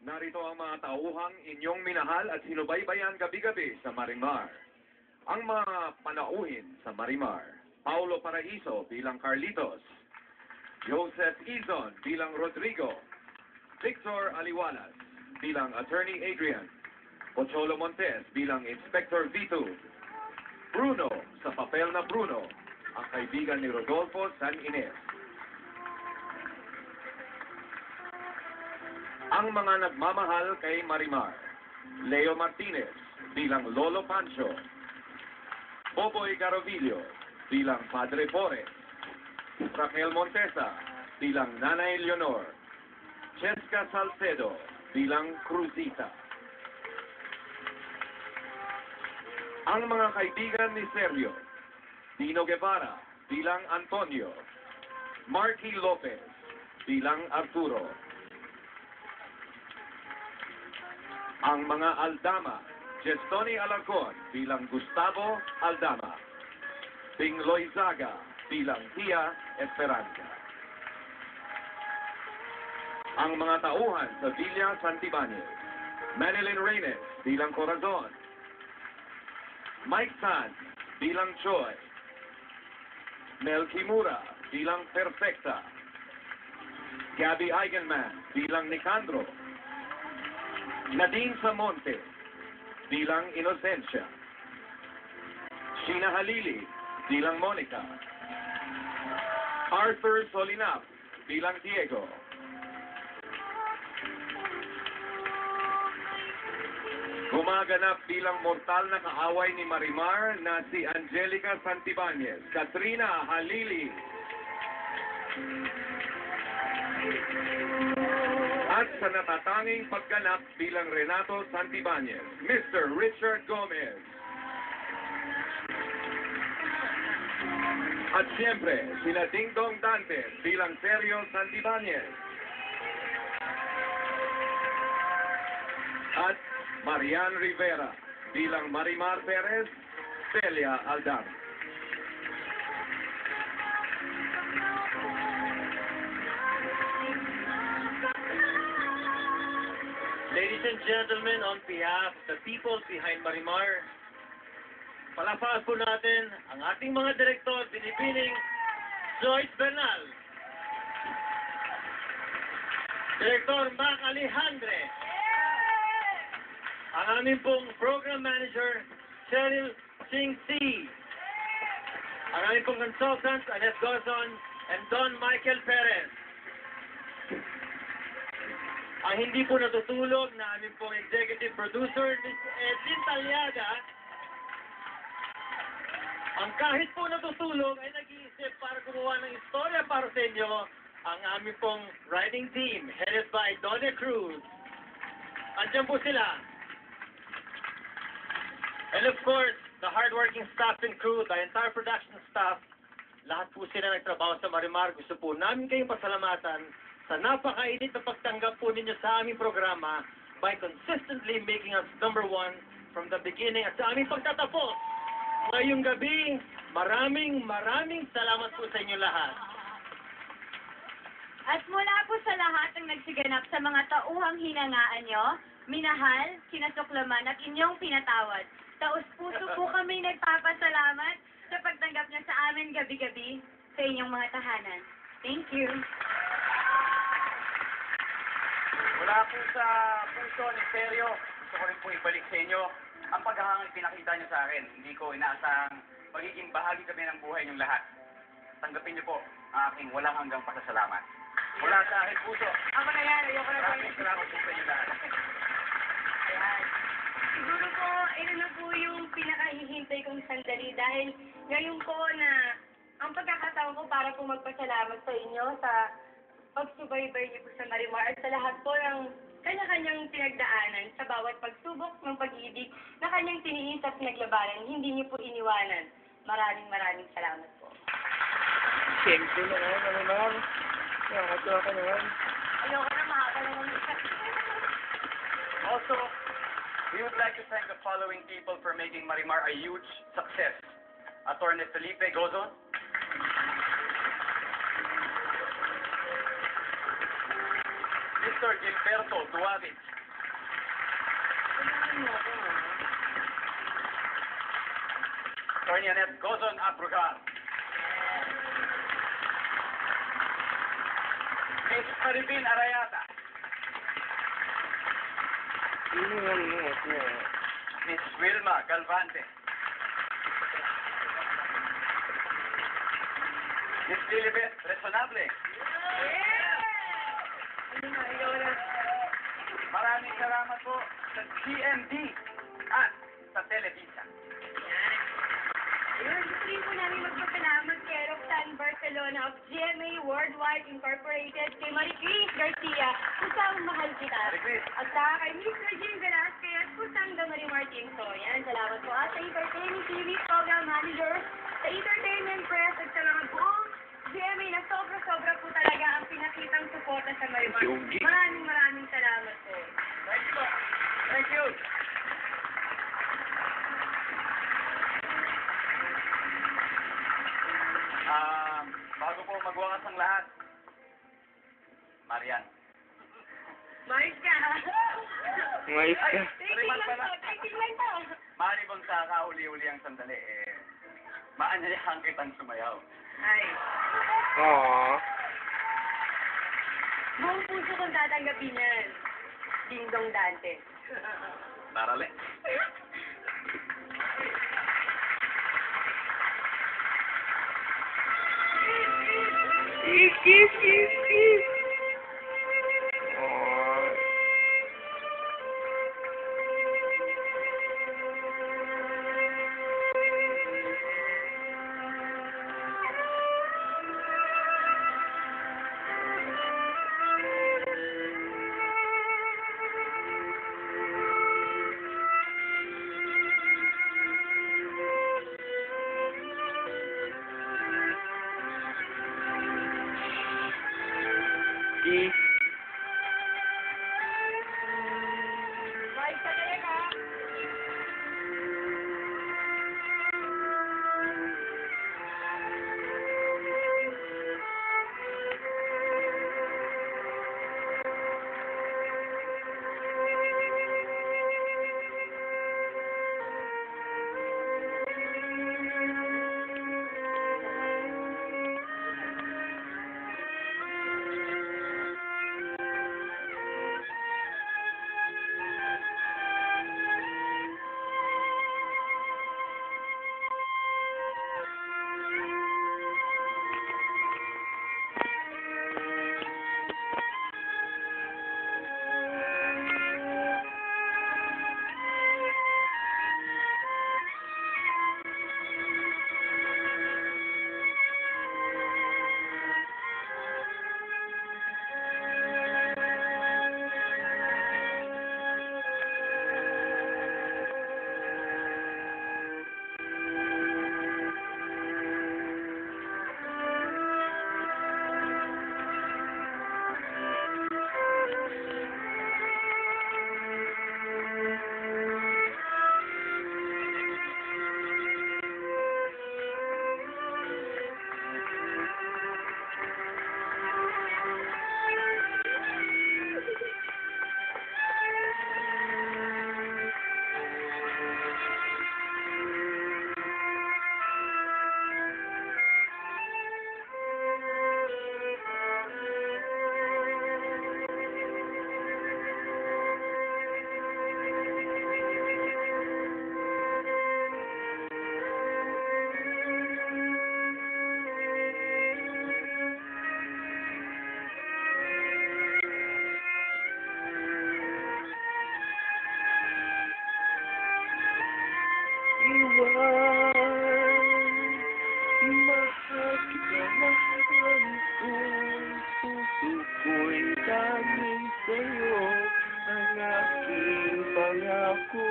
Narito ang mga tauhang inyong minahal at sinubaybayan gabi-gabi sa Marimar. Ang mga panauhin sa Marimar: Paulo Paraiso bilang Carlitos, Joseph Izon bilang Rodrigo, Victor Aliwalas bilang Attorney Adrian, Pocholo Montes bilang Inspector Vito, Bruno sa papel na Bruno, ang kaibigan ni Rodolfo San Ines. Ang mga nagmamahal kay Marimar: Leo Martinez bilang Lolo Pancho, Boboy Garovillo bilang Padre Forres, Raquel Montesa bilang Nanay Leonor, Cheska Salcedo bilang Cruzita. Ang mga kaibigan ni Sergio: Dino Guevara bilang Antonio, Marky Lopez bilang Arturo. Ang mga Aldama: Gestoni Alarcon bilang Gustavo Aldama, Bing Loizaga bilang Tia Esperanza. Ang mga tauhan sa Villa Santibanez: Manilyn Reynes bilang Corazon, Mike San bilang Choi, Mel Kimura bilang Perfecta, Gabby Eigenman bilang Nicandro, Nadine Samonte bilang Inocencia, Sheena Halili bilang Monica, Arthur Solinap bilang Diego, gumaganap bilang mortal na kaaway ni Marimar na si Angelica Santibanez, Katrina Halili, at sa natatanging pagganap bilang Renato Santibanez, Mr. Richard Gomez. At siyempre, sila Ding Dong Dantes bilang Sergio Santibanez. At Marian Rivera bilang Marimar Perez, Celia Aldama. Ladies and gentlemen, on behalf of the people behind Marimar, palapakan po natin ang ating mga direktor, binibining Joyce Bernal, Direktor Mac Alejandre, ang aming pong Program Manager, Cheryl Ching C, ang aming pong consultants, Annette Gozon and Don Michael Perez. Ang hindi po natutulog na aming pong executive producer, Ms. Edlin Taliaga. Ang kahit po natutulog ay nag-iisip para gumawa ng istorya para sa inyo, ang aming pong writing team, headed by Donna Cruz. Andiyan po sila. And of course, the hardworking staff and crew, the entire production staff, lahat po sila nagtrabaho sa Marimar. Gusto po namin kayong pasalamatan sa napakainit na pagtanggap po ninyo sa aming programa by consistently making us #1 from the beginning at sa aming pagtatapos ngayong gabi. Maraming salamat po sa inyo lahat. At mula po sa lahat ng nagsiganap sa mga tauhang hinangaan nyo, minahal, kinasuklaman at inyong pinatawad. Taos-puso po kami nagpapasalamat sa pagtanggap nyo sa amin gabi-gabi sa inyong mga tahanan. Thank you. Mula po sa puso ni Sergio, gusto ko rin po ibalik sa inyo ang paghahangang pinakita niyo sa akin. Hindi ko inaasahang magiging bahagi kami ng buhay niyong lahat. Tanggapin niyo po ang aking walang hanggang pasasalamat. Mula sa aking puso. Ako na yan. Ayoko na po. Maraming salamat po sa inyo lahat. Ayan. Siguro po, ito na po yung pinakahihintay kong sandali dahil ngayon po na ang pagkakataon ko para po magpasalamat sa inyo sa pagsubaybay niyo po sa Marimar at sa lahat po ng kanya-kanyang pinagdaanan sa bawat pagsubok ng pag-ibig na kanyang tiniis at naglabanan, hindi niyo po iniwanan. Maraming salamat po. Thank you naman, Marimar. Nakakatuwa ka naman. Ayoko na, mahaba naman. Also, we would like to thank the following people for making Marimar a huge success. Attorney Felipe Gozon, Mr. Gilberto Duavit, mo ako, ha? Attorney Annette Gozon Abrugar. Miss Maribin Arayata. Miss Wilma Galvante. Miss Lilibet Resonable. Maraming salamat po sa GMD at sa Televisa. Ayun, gusto rin po namin magpasalamat kay Roxanne Barcelona of GMA Worldwide Incorporated, kay Maricris Garcia, kusang mahal kita. Maricris. At saka kay Miss Regine Velasquez, kusang Damari Martin. So, yan, salamat po. At sa Entertainment TV Program Manager, sa Entertainment Press, at sa mga buong GMA na sobra-sobra po talaga ang pinakitang suporta sa Marimar. Maraming salamat po. Thank you. Thank you. Bago po magwakas ang lahat, Marian. Mais ka. Mais ka. Taking lang to. Mari bang sa kahuli-huli ang sandali, maanyayahan kitang sumayaw. Ay. Aww. Buong puso kong tatanggapin yan. Ding-dong Dante. Tarale. Kiss. Aww. Kiss. Mais ka talaga. Mahal kita, mahal ko. Puso ko'y tanging sa'yo. Ang aking pangako.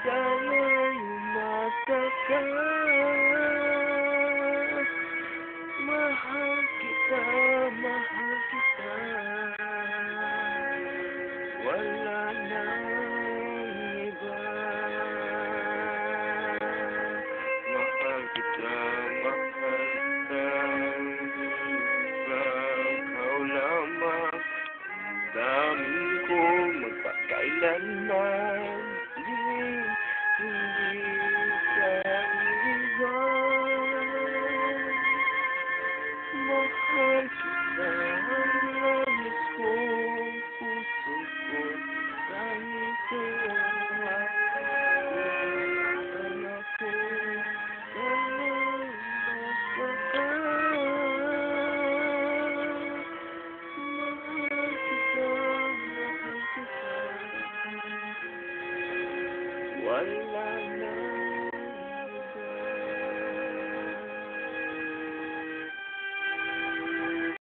Sana'y umasa ka. Mahal kita, mahal kita. Wala nang iba. Mahal kita, mahal kita. Ikaw lamang. Daming ko magpakailanman. wala